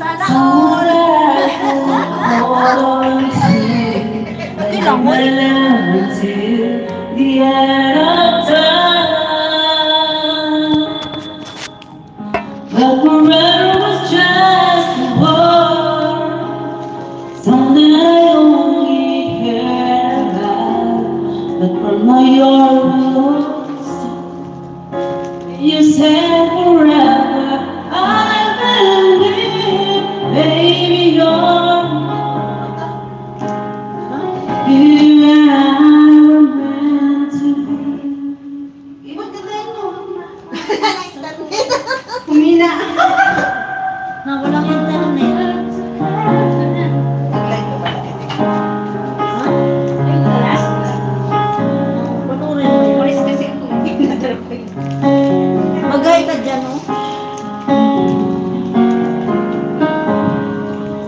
Sana all. Okay lang mo. The end of time, but forever was just a word, something I only heard about. But from your lips, you said forever. I believe, baby, you're you and I were meant to be. Humina. Na walang internet. Panurin mo yun. Maris kasi ako. Magay ka dyan, no?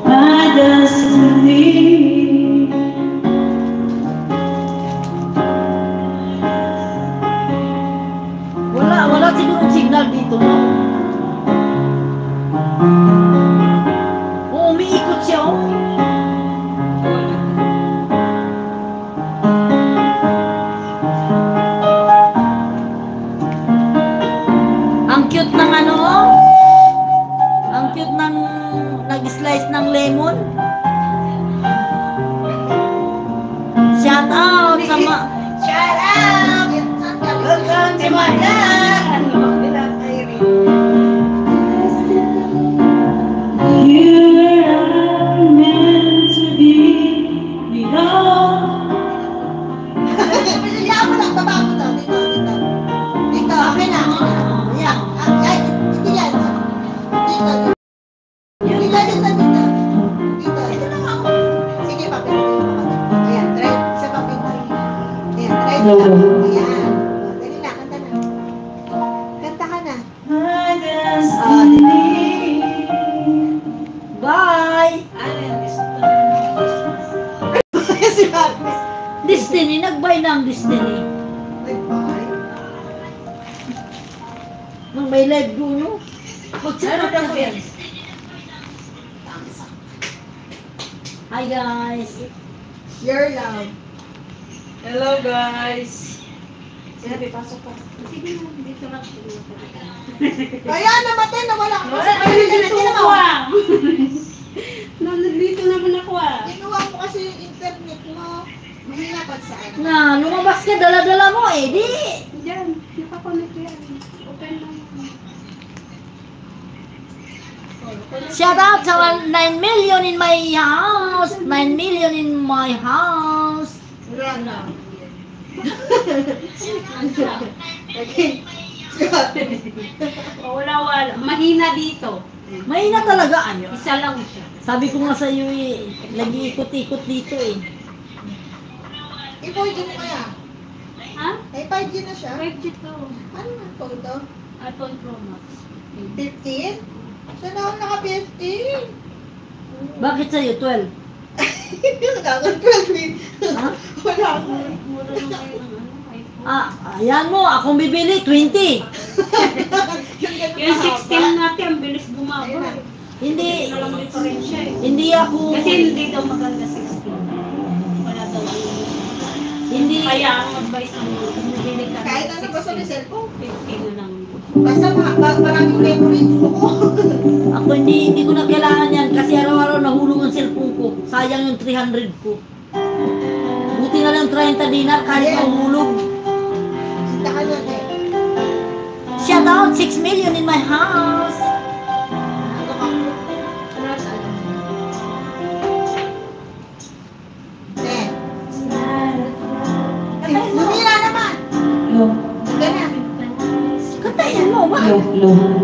My destiny. Wala sigurong signal dito, no? Oo, umiikot siya, oh. Ang cute ng ano, ang cute ng nag-slice ng lemon. Shout out sa Shut up! Welcome to my life! You are meant to be. We know. Pagkakita mo lang, baba mo to. Dito. Dito, okay na. Ayan. Ay, dito yan. Dito. Dito. Ito lang ako. Sige, papel. Ayan, try. Sa papel. Ayan, try dito. Ayan. Dali na, kanta na. Kanta ka na. My destiny. bye! Si Marcos. Destiny, nagbay na ang Destiny. Nag-bye. Nang may live do, no? Magsarap na ko yan. Hi guys! Your love. Hello guys! Sinabi, pasok pa. Sige na, dito lang. Kaya namatay, nawala ko. Nandito naman ako ah. Kinuha mo kasi yung internet mo. Mahina pa saan. Na, lumabas ka, dala-dala mo eh, di! Diyan, nakakonect ko yan. Open lang. Shout out sa 9 million in my house! 9 million in my house! Wala na. Wala. Mahina dito. Mahina talaga, ano? Isa lang siya. Sabi ko nga sa iyo eh, nag-iikot-ikot dito eh. I-4G mo kaya? Ha? Ay, 5G na siya. 5G to. Ano na po ito? iPhone Pro Max. 15? Saan ako naka-15? Bakit sa iyo 12? Naka-12 eh. Ha? Wala ako. Mura lang kayo ng iPhone. Ah, ayan mo, akong bibili 20. Yung 16 natin, ang bilis bumaba. Ayun na. Hindi, Walang diferensya eh. hindi ako, Kasi hindi daw maganda 16. Wala daw. hindi, Kaya ang advice ng bumili ka. Kahit ano ba sa cellphone? 15 na lang. Basta maraming memory gusto ko. ako hindi ko na kailangan yan kasi araw-araw nahulog ang cellphone ko. Sayang yung 300 ko. Buti na lang 30 dinar kahit mahulog. Kita ka nun eh. Shout out 6 million in my house. Ano ka? Eh. Lumila naman. Low, Ganda na. Kantayan mo ba? low, low.